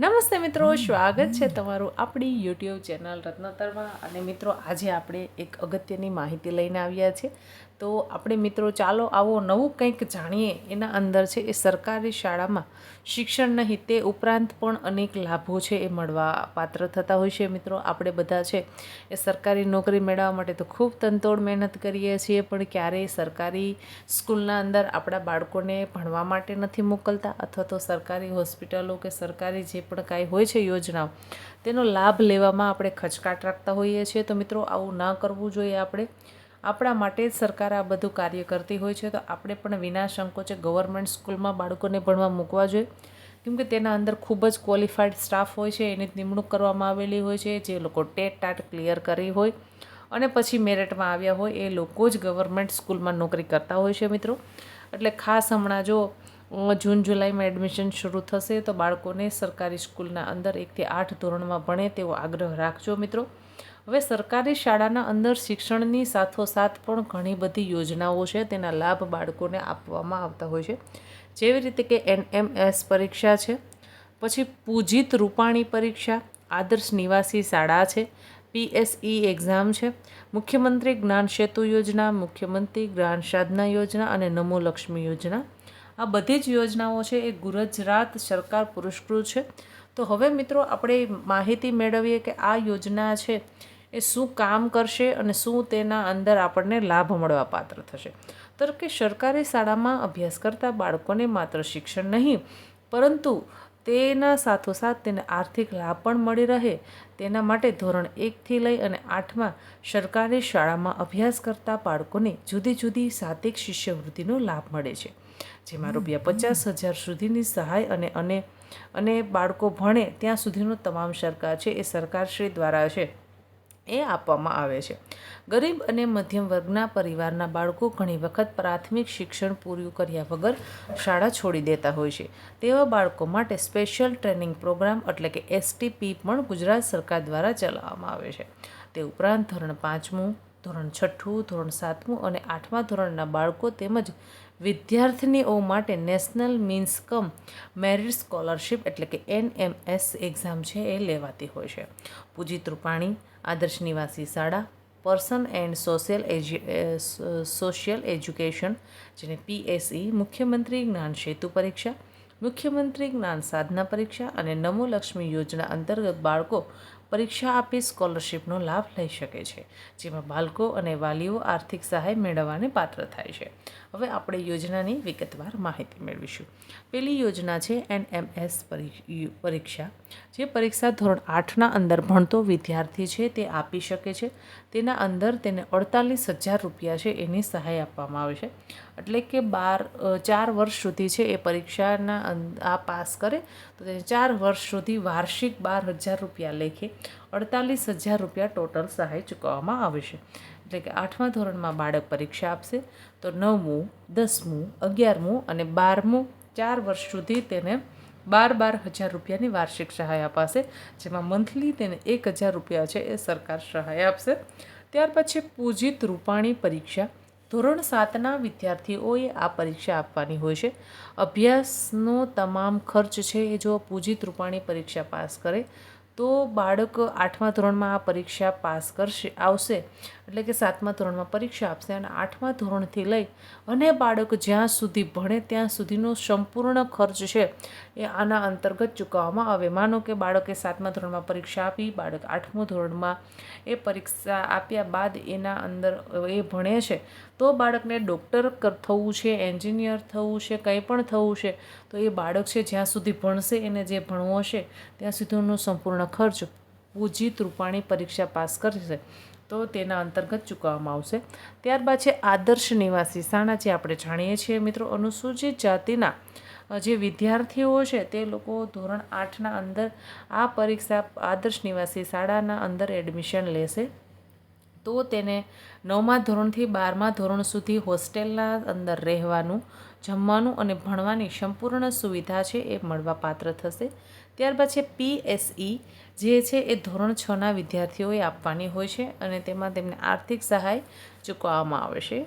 નમસ્તે મિત્રો, સ્વાગત છે તમારું આપણી યુટ્યુબ ચેનલ રત્નતરમાં. અને મિત્રો, આજે આપણે એક અગત્યની માહિતી લઈને આવ્યા છે. તો આપણે મિત્રો ચાલો આવો નવું કંઈક જાણીએ. એના અંદર છે એ સરકારી શાળામાં શિક્ષણ નહીં તે ઉપરાંત પણ અનેક લાભો છે એ મળવા પાત્ર થતા હોય છે. મિત્રો, આપણે બધા છે એ સરકારી નોકરી મેળવવા માટે તો ખૂબ તનતોડ મહેનત કરીએ છીએ, પણ ક્યારેય સરકારી સ્કૂલના અંદર આપણા બાળકોને ભણવા માટે નથી મોકલતા, અથવા તો સરકારી હોસ્પિટલો કે સરકારી જે પણ કાંઈ હોય છે યોજનાઓ, તેનો લાભ લેવામાં આપણે ખચકાટ રાખતા હોઈએ છીએ. તો મિત્રો, આવું ના કરવું જોઈએ. આપણા માટે જ સરકાર આ બધું કાર્ય કરતી હોય છે. તો આપણે પણ વિના સંકોચે ગવર્મેન્ટ સ્કૂલમાં બાળકોને ભણવા મૂકવા જોઈએ, કેમકે તેના અંદર ખૂબ જ ક્વોલિફાઈડ સ્ટાફ હોય છે, એની નિમણૂક કરવામાં આવેલી હોય છે. જે લોકો ટાટ ક્લિયર કરી હોય અને પછી મેરિટમાં આવ્યા હોય એ લોકો જ ગવર્મેન્ટ સ્કૂલમાં નોકરી કરતા હોય છે. મિત્રો, એટલે ખાસ હમણાં જો જૂન જુલાઈમાં એડમિશન શરૂ થશે તો બાળકોને સરકારી સ્કૂલના અંદર 1 થી 8 ધોરણમાં ભણે તેવો આગ્રહ રાખજો. મિત્રો, હવે સરકારી શાળાના અંદર શિક્ષણની સાથોસાથ પણ ઘણી બધી યોજનાઓ છે, તેના લાભ બાળકોને આપવામાં આવતા હોય છે. જેવી રીતે કે NMS પરીક્ષા છે, પછી પૂજિત રૂપાણી પરીક્ષા, આદર્શ નિવાસી શાળા છે, PSE એક્ઝામ છે, મુખ્યમંત્રી જ્ઞાન સેતુ યોજના, મુખ્યમંત્રી જ્ઞાન સાધના યોજના અને નમો લક્ષ્મી યોજના. આ બધી જ યોજનાઓ છે એ ગુજરાત સરકાર પુરસ્કૃત છે. તો હવે મિત્રો, આપણે માહિતી મેળવીએ કે આ યોજના છે એ શું કામ કરશે અને શું તેના અંદર આપણને લાભ મળવા પાત્ર થશે. તો કે સરકારી શાળામાં અભ્યાસ કરતા બાળકોને માત્ર શિક્ષણ નહીં, પરંતુ તેના સાથોસાથ તેને આર્થિક લાભ પણ મળી રહે, તેના માટે ધોરણ 1 થી લઈ અને 8માં સરકારી શાળામાં અભ્યાસ કરતા બાળકોને જુદી જુદી સાહસિક શિષ્યવૃત્તિનો લાભ મળે છે, જેમાં ₹50,000 સુધીની સહાય અને બાળકો ભણે ત્યાં સુધીનો તમામ સરકાર છે એ સરકારશ્રી દ્વારા છે એ આપવામાં આવે છે. ગરીબ અને મધ્યમ વર્ગના પરિવારના બાળકો ઘણી વખત પ્રાથમિક શિક્ષણ પૂરું કર્યા વગર શાળા છોડી દેતા હોય છે. તેવા બાળકો માટે સ્પેશિયલ ટ્રેનિંગ પ્રોગ્રામ એટલે કે STP પણ ગુજરાત સરકાર દ્વારા ચલાવવામાં આવે છે. તે ઉપરાંત ધોરણ 5મું, ધોરણ 6, ધોરણ 7મું અને 8મા ધોરણના બાળકો તેમજ વિદ્યાર્થીનીઓ માટે નેશનલ મીન્સ કમ મેરિટ સ્કોલરશિપ એટલે કે NMS એક્ઝામ છે એ લેવાતી હોય છે. પૂજિત રૂપાણી આદર્શ નિવાસી શાળા, પર્સન એન્ડ સોશિયલ એજ્યુકેશન જેને PSE, મુખ્યમંત્રી જ્ઞાન સેતુ પરીક્ષા, મુખ્યમંત્રી જ્ઞાન સાધના પરીક્ષા અને નમો લક્ષ્મી યોજના અંતર્ગત બાળકો પરીક્ષા આપી સ્કોલરશિપનો લાભ લઈ શકે છે, જેમાં બાળકો અને વાલીઓ આર્થિક સહાય મેળવવાને પાત્ર થાય છે. હવે આપણે યોજનાની વિગતવાર માહિતી મેળવીશું. પહેલી યોજના છે NMS પરીક્ષા. જે પરીક્ષા ધોરણ 8ના અંદર ભણતો વિદ્યાર્થી છે તે આપી શકે છે. તેના અંદર તેને ₹48,000 છે એની સહાય આપવામાં આવે છે. એટલે કે 4 વર્ષ સુધી છે એ પરીક્ષાના આ પાસ કરે તો તેને 4 વર્ષ સુધી વાર્ષિક ₹12,000 લેખે ₹48,000 ટોટલ સહાય ચૂકવવામાં આવે છે. એટલે કે 8મા ધોરણમાં બાળક પરીક્ષા આપશે તો 9મું, 10મું, 11મું અને 12મું 4 વર્ષ સુધી તેને ₹12,000ની વાર્ષિક સહાય અપાશે, જેમાં મંથલી તેને ₹1,000 છે એ સરકાર સહાય આપશે. ત્યાર પછી પૂજિત રૂપાણી પરીક્ષા. ધોરણ 7ના વિદ્યાર્થીઓએ આ પરીક્ષા આપવાની હોય છે. અભ્યાસનો તમામ ખર્ચ છે એ જો પૂજિત રૂપાણી પરીક્ષા પાસ કરે તો બાળક 8મા ધોરણમાં આ પરીક્ષા પાસ આવશે, એટલે કે 7મા ધોરણમાં પરીક્ષા આપશે અને 8મા ધોરણથી લઈ અને બાળક જ્યાં સુધી ભણે ત્યાં સુધીનો સંપૂર્ણ ખર્ચ છે એ આના અંતર્ગત ચૂકવવામાં આવે. માનો કે બાળકે 7મા ધોરણમાં પરીક્ષા આપી, બાળક 8મું ધોરણમાં એ પરીક્ષા આપ્યા બાદ એના અંદર એ ભણે છે, તો બાળકને ડૉક્ટર થવું છે, એન્જિનિયર થવું છે, કંઈ પણ થવું છે, તો એ બાળક છે જ્યાં સુધી ભણશે એને જે ભણવો હશે ત્યાં સુધીનો સંપૂર્ણ ખર્ચ પૂજિત રૂપાણી પરીક્ષા પાસ કરશે તો તેના અંતર્ગત ચૂકવવામાં આવશે. ત્યારબાદ છે આદર્શ નિવાસી શાળા. જે આપણે જાણીએ છીએ મિત્રો, અનુસૂચિત જાતિના જે વિદ્યાર્થીઓ છે તે લોકો ધોરણ 8ના અંદર આ પરીક્ષા આદર્શ નિવાસી શાળાના અંદર એડમિશન લેશે તો તેને 9મા ધોરણથી 12મા ધોરણ સુધી હોસ્ટેલના અંદર રહેવાનું, જમવાનું અને ભણવાની સંપૂર્ણ સુવિધા છે એ મળવા પાત્ર થશે. ત્યારબાદ છે PSE, જે છે એ ધોરણ 6ના વિદ્યાર્થીઓએ આપવાની હોય છે અને તેમાં તેમને આર્થિક સહાય ચૂકવવામાં આવે છે.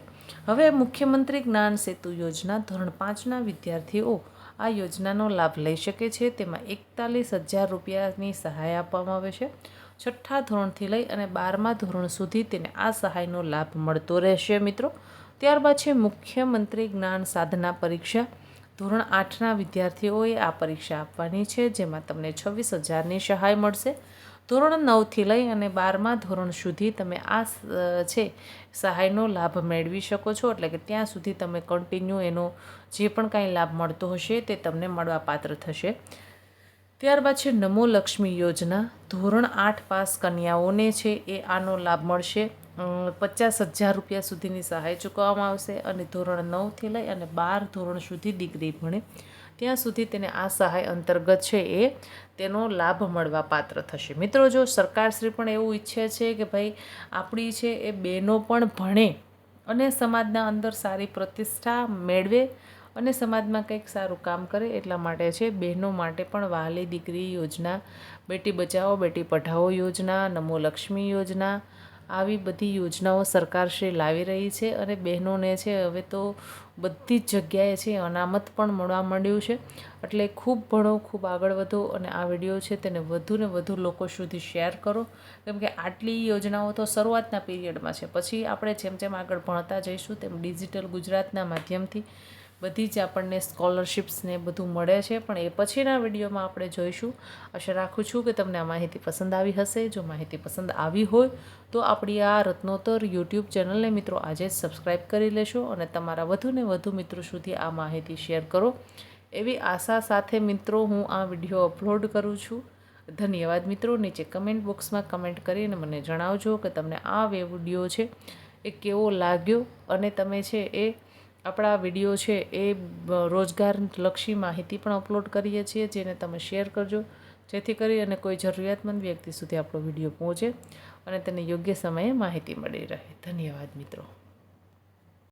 હવે મુખ્યમંત્રી જ્ઞાન સેતુ યોજના. ધોરણ 5ના વિદ્યાર્થીઓ આ યોજનાનો લાભ લઈ શકે છે. તેમાં 41,000 રૂપિયાની સહાય આપવામાં આવે છે. 6થા ધોરણથી લઈ અને 12મા ધોરણ સુધી તેને આ સહાયનો લાભ મળતો રહેશે મિત્રો. ત્યારબાદ છે મુખ્યમંત્રી જ્ઞાન સાધના પરીક્ષા. ધોરણ 8ના વિદ્યાર્થીઓએ આ પરીક્ષા આપવાની છે, જેમાં તમને 26,000ની સહાય મળશે. ધોરણ 9થી લઈ અને 12મા ધોરણ સુધી તમે આ છે સહાયનો લાભ મેળવી શકો છો. એટલે કે ત્યાં સુધી તમે કન્ટિન્યુ એનો જે પણ કાંઈ લાભ મળતો હશે તે તમને મળવાપાત્ર થશે. ત્યારબાદ છે નમો લક્ષ્મી યોજના. ધોરણ 8 પાસ કન્યાઓને છે એ આનો લાભ મળશે. 50,000 રૂપિયા સુધીની સહાય ચૂકવવામાં આવશે. અને ધોરણ 9થી લઈ અને 12 ધોરણ સુધી દીકરી ભણે ત્યાં સુધી તેને આ સહાય અંતર્ગત છે એ તેનો લાભ મળવા પાત્ર થશે. મિત્રો, જો સરકારશ્રી પણ એવું ઈચ્છે છે કે ભાઈ આપણી છે એ બહેનો પણ ભણે અને સમાજના અંદર સારી પ્રતિષ્ઠા મેળવે અને સમાજમાં કંઈક સારું કામ કરે, એટલા માટે છે બહેનો માટે પણ વહાલી દીકરી યોજના, બેટી બચાવો બેટી પઢાઓ યોજના, નમો લક્ષ્મી યોજના, આવી બધી યોજનાઓ સરકારશ્રી લાવી રહી છે. અને બહેનોને છે હવે તો બધી જ જગ્યાએ છે અનામત પણ મળવા માંડ્યું છે. એટલે ખૂબ ભણો, ખૂબ આગળ વધો અને આ વિડીયો છે તેને વધુ ને વધુ લોકો સુધી શેર કરો. કેમ કે આટલી યોજનાઓ તો શરૂઆતના પીરિયડમાં છે. પછી આપણે જેમ જેમ આગળ ભણતા જઈશું તેમ ડિજિટલ ગુજરાતના માધ્યમથી બધી જ આપણને સ્કોલરશિપ્સ ને બધું મળે છે. પણ એ પછીના વિડીયોમાં આપણે જોઈશું. આશા રાખું છું કે તમને આ માહિતી પસંદ આવી હશે. જો માહિતી પસંદ આવી હોય તો આપણી આ રત્નોત્તર યુટ્યુબ ચેનલને મિત્રો આજે જ સબસ્ક્રાઈબ કરી લેશો અને તમારા વધુ ને વધુ મિત્રો સુધી આ માહિતી શેર કરો એવી આશા સાથે મિત્રો હું આ વિડીયો અપલોડ કરું છું. ધન્યવાદ મિત્રો. નીચે કમેન્ટ બોક્સમાં કમેન્ટ કરીને મને જણાવજો કે તમને આ વિડીયો છે એ કેવો લાગ્યો અને તમે છે એ આપણા વિડીયો છે એ રોજગારલક્ષી માહિતી પણ અપલોડ કરીએ છીએ, જેને તમે શેર કરજો, જેથી કરી અને કોઈ જરૂરિયાતમંદ વ્યક્તિ સુધી આપણો વિડીયો પહોંચે અને તેને યોગ્ય સમયે માહિતી મળી રહે. ધન્યવાદ મિત્રો.